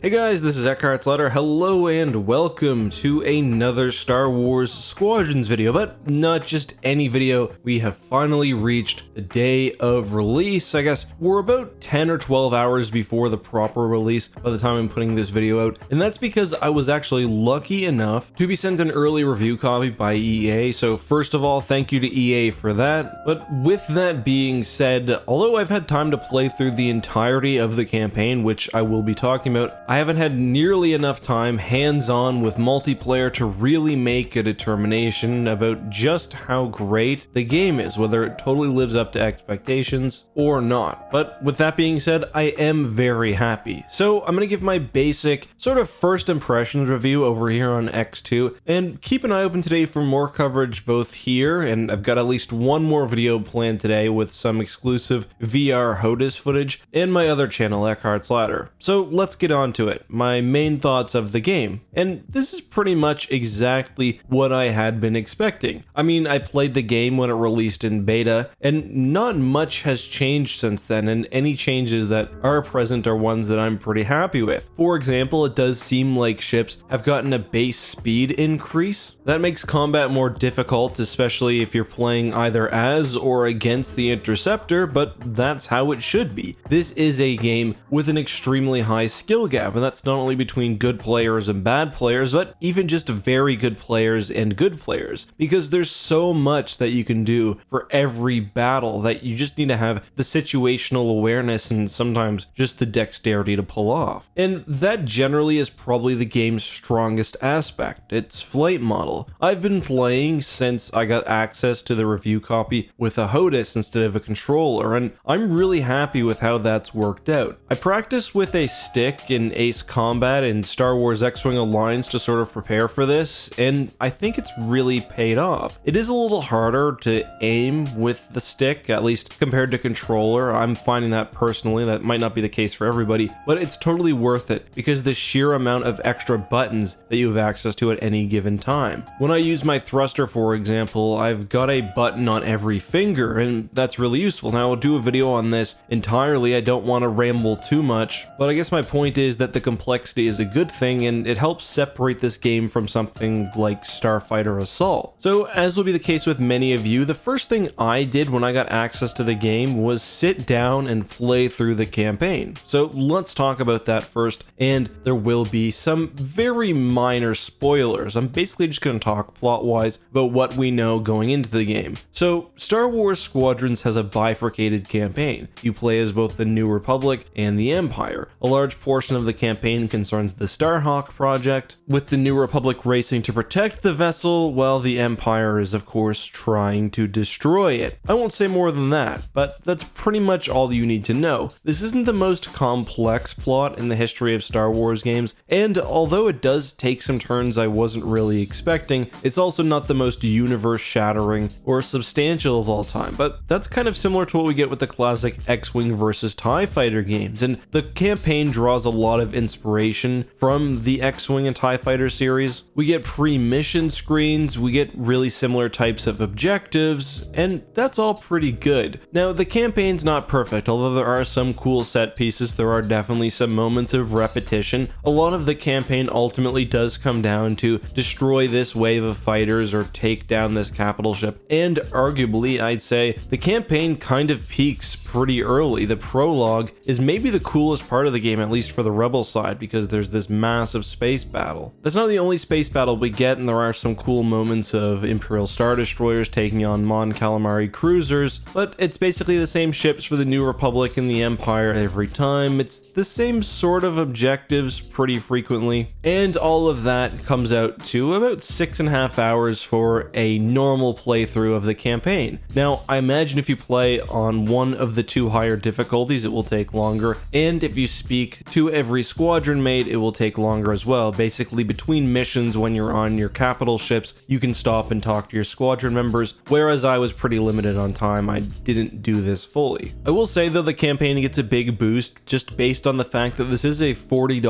Hey guys, this is Eckhartsladder. Hello and welcome to another Star Wars Squadrons video, but not just any video. We have finally reached the day of release. I guess we're about 10 or 12 hours before the proper release by the time I'm putting this video out, and that's because I was actually lucky enough to be sent an early review copy by EA, so first of all, thank you to EA for that. But with that being said, although I've had time to play through the entirety of the campaign, which I will be talking about, I haven't had nearly enough time hands-on with multiplayer to really make a determination about just how great the game is, whether it totally lives up to expectations or not. But with that being said, I am very happy. So I'm going to give my basic sort of first impressions review over here on EcksToo, and keep an eye open today for more coverage both here, and I've got at least one more video planned today with some exclusive VR HOTAS footage, and my other channel, Eckhartsladder. So let's get on to it. My main thoughts of the game, and this is pretty much exactly what I had been expecting. I mean, I played the game when it released in beta, and not much has changed since then, and any changes that are present are ones that I'm pretty happy with. For example, it does seem like ships have gotten a base speed increase. That makes combat more difficult, especially if you're playing either as or against the Interceptor, but that's how it should be. This is a game with an extremely high skill gap, and that's not only between good players and bad players, but even just very good players and good players, because there's so much that you can do for every battle that you just need to have the situational awareness and sometimes just the dexterity to pull off. And that generally is probably the game's strongest aspect, its flight model. I've been playing since I got access to the review copy with a HOTAS instead of a controller, and I'm really happy with how that's worked out. I practiced with a stick in Ace Combat and Star Wars X-Wing Alliance to sort of prepare for this, and I think it's really paid off. It is a little harder to aim with the stick, at least compared to controller. I'm finding that personally. That might not be the case for everybody, but it's totally worth it because the sheer amount of extra buttons that you have access to at any given time. When I use my thruster, for example, I've got a button on every finger, and that's really useful. Now, I'll do a video on this entirely. I don't want to ramble too much, but I guess my point is that the complexity is a good thing, and it helps separate this game from something like Starfighter Assault. So, as will be the case with many of you, the first thing I did when I got access to the game was sit down and play through the campaign. So let's talk about that first, and there will be some very minor spoilers. I'm basically just going to talk plot-wise about what we know going into the game. So, Star Wars Squadrons has a bifurcated campaign. You play as both the New Republic and the Empire. A large portion of the campaign concerns the Starhawk project, with the New Republic racing to protect the vessel, while the Empire is of course trying to destroy it. I won't say more than that, but that's pretty much all you need to know. This isn't the most complex plot in the history of Star Wars games, and although it does take some turns I wasn't really expecting, it's also not the most universe-shattering or substantial of all time, but that's kind of similar to what we get with the classic X-Wing versus TIE Fighter games, and the campaign draws a lot of inspiration from the X-Wing and TIE Fighter series. We get pre-mission screens, we get really similar types of objectives, and that's all pretty good. Now, the campaign's not perfect, although there are some cool set pieces, there are definitely some moments of repetition. A lot of the campaign ultimately does come down to destroy this wave of fighters or take down this capital ship, and arguably, I'd say, the campaign kind of peaks pretty early. The prologue is maybe the coolest part of the game, at least for the Rebel side, because there's this massive space battle. That's not the only space battle we get, and there are some cool moments of Imperial Star Destroyers taking on Mon Calamari cruisers, but it's basically the same ships for the New Republic and the Empire every time. It's the same sort of objectives pretty frequently, and all of that comes out to about 6.5 hours for a normal playthrough of the campaign. Now, I imagine if you play on one of the two higher difficulties, it will take longer, and if you speak to every squadron mate, it will take longer as well. Basically, between missions when you're on your capital ships, you can stop and talk to your squadron members, whereas I was pretty limited on time. I didn't do this fully. I will say though, the campaign gets a big boost just based on the fact that this is a $40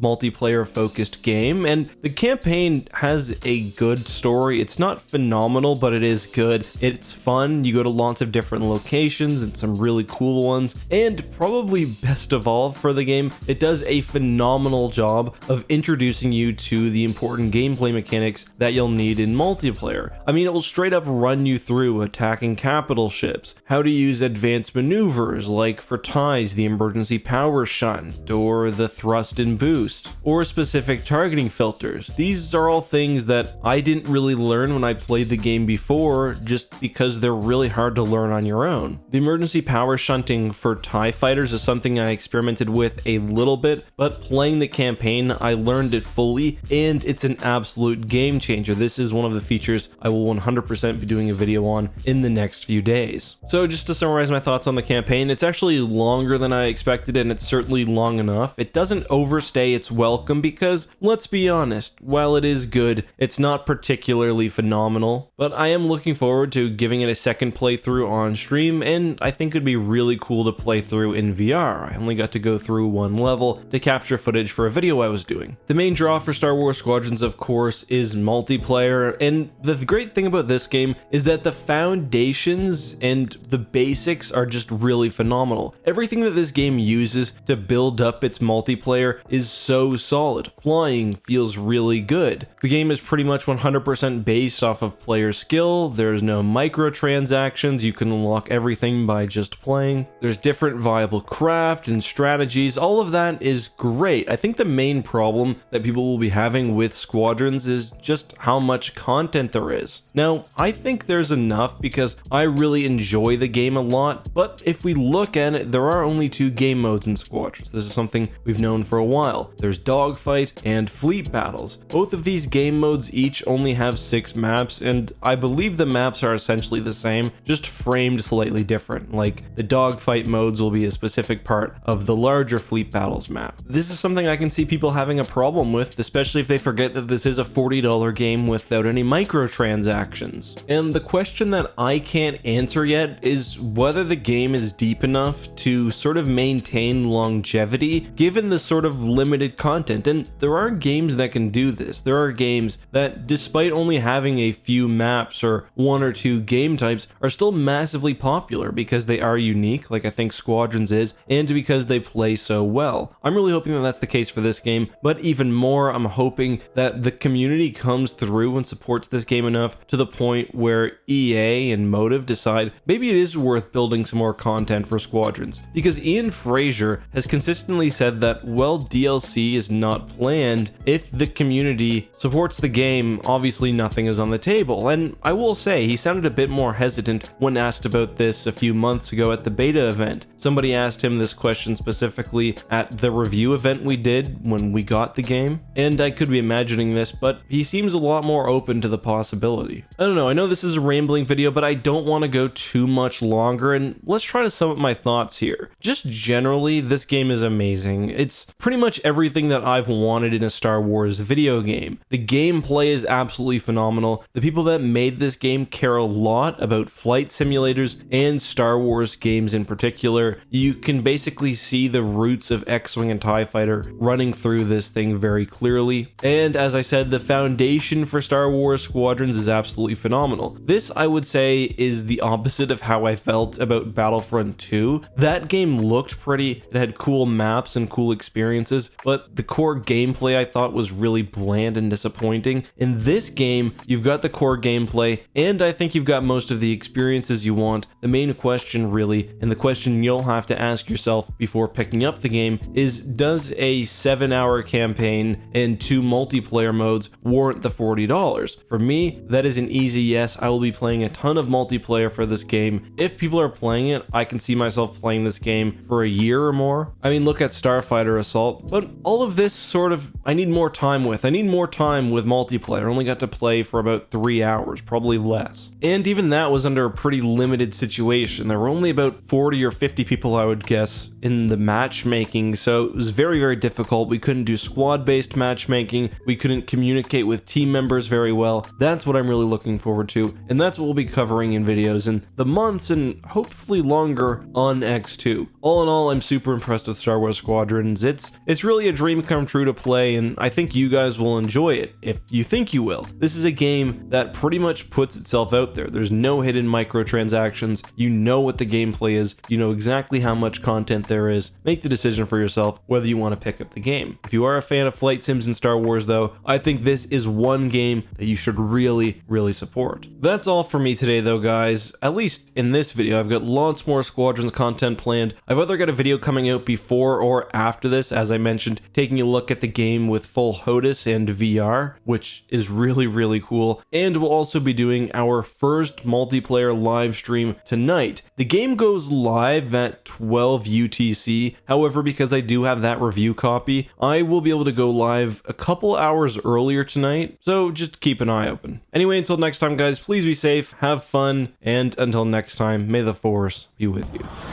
multiplayer focused game, and the campaign has a good story. It's not phenomenal, but it is good. It's fun. You go to lots of different locations and some really cool ones, and probably best of all for the game, it does a phenomenal job of introducing you to the important gameplay mechanics that you'll need in multiplayer. I mean, it will straight up run you through attacking capital ships, how to use advanced maneuvers like for ties, the emergency power shunt, or the thrust and boost, or specific targeting filters. These are all things that I didn't really learn when I played the game before, just because they're really hard to learn on your own. The emergency power shunting for TIE fighters is something I experimented with a little bit, but playing the campaign, I learned it fully, and it's an absolute game changer. This is one of the features I will 100% be doing a video on in the next few days. So just to summarize my thoughts on the campaign, it's actually longer than I expected, and it's certainly long enough. It doesn't overstay its welcome because, let's be honest, while it is good, it's not particularly phenomenal, but I am looking forward to giving it a second playthrough on stream, and I think it'd be really cool to play through in VR. I only got to go through one level to capture footage for a video I was doing. The main draw for Star Wars Squadrons, of course, is multiplayer, and the great thing about this game is that the foundations and the basics are just really phenomenal. Everything that this game uses to build up its multiplayer is so solid. Flying feels really good. The game is pretty much 100% based off of player skill. There's no microtransactions. You can unlock everything by just playing. There's different viable craft and strategies. All of that is great. I think the main problem that people will be having with Squadrons is just how much content there is. Now, I think there's enough because I really enjoy the game a lot, but if we look at it, there are only 2 game modes in Squadrons. This is something we've known for a while. There's dogfight and fleet battles. Both of these game modes each only have 6 maps, and I believe the maps are essentially the same, just framed slightly different. Like, the dogfight modes will be a specific part of the larger fleet battles map. This is something I can see people having a problem with, especially if they forget that this is a $40 game without any microtransactions. And the question that I can't answer yet is whether the game is deep enough to sort of maintain longevity given the sort of limited content. And there are games that can do this. There are games that, despite only having a few maps or 1 or 2 game types, are still massively popular because they are unique, like I think Squadrons is, and because they play so well. I'm really hoping that that's the case for this game, but even more, I'm hoping that the community comes through and supports this game enough to the point where EA and Motive decide maybe it is worth building some more content for Squadrons. Because Ian Fraser has consistently said that, well, DLC is not planned. If the community supports the game, obviously nothing is on the table. And I will say, he sounded a bit more hesitant when asked about this a few months ago at the beta event. Somebody asked him this question specifically at the review event we did when we got the game, and I could be imagining this, but he seems a lot more open to the possibility. I don't know, I know this is a rambling video, but I don't want to go too much longer, and let's try to sum up my thoughts here. Just generally, this game is amazing. It's pretty much everything that I've wanted in a Star Wars video game. The gameplay is absolutely phenomenal. The people that made this game care a lot about flight simulators and Star Wars games in particular. You can basically see the roots of X-Wing and TIE Fighter running through this thing very clearly. And as I said, the foundation for Star Wars Squadrons is absolutely phenomenal. This, I would say, is the opposite of how I felt about Battlefront 2. That game looked pretty, it had cool maps and cool experiences, but the core gameplay I thought was really bland and disappointing. In this game, you've got the core gameplay, and I think you've got most of the experiences you want. The main question really, and the question you'll have to ask yourself before picking up the game, is does a 7-hour campaign and 2 multiplayer modes warrant the $40? For me, that is an easy yes. I will be playing a ton of multiplayer for this game. If people are playing it, I can see myself playing this game for a year or more. I mean, look at Starfighter Assault, but all of this sort of, I need more time with. I need more time with multiplayer. I only got to play for about 3 hours, probably less. And even that was under a pretty limited situation. There were only about 40 or 50 people, I would guess, in the matchmaking, so it was very, very difficult. We couldn't do squad-based matchmaking. We couldn't communicate with team members very well. That's what I'm really looking forward to, and that's what we'll be covering in videos in the months and hopefully longer on EcksToo. all in all, I'm super impressed with Star Wars Squadrons. It's really a dream come true to play, and I think you guys will enjoy it, if you think you will. This is a game that pretty much puts itself out there. There's no hidden microtransactions. You know what the gameplay is. You know exactly how much content there is. Make the decision for yourself whether you want to pick up the game. If you are a fan of flight sims in Star Wars though, I think this is one game that you should really support. That's all for me today though, guys. At least in this video. I've got lots more Squadrons content planned. I've either got a video coming out before or after this, as I mentioned, taking a look at the game with full HOTAS and VR, which is really cool. And we'll also be doing our first multiplayer live stream tonight. The game goes live at 12 UTC. However, because I do have that review copy, I will be able to go live a couple hours earlier tonight, so just keep an eye open. Anyway, until next time guys, please be safe, have fun, and until next time, may the Force be with you.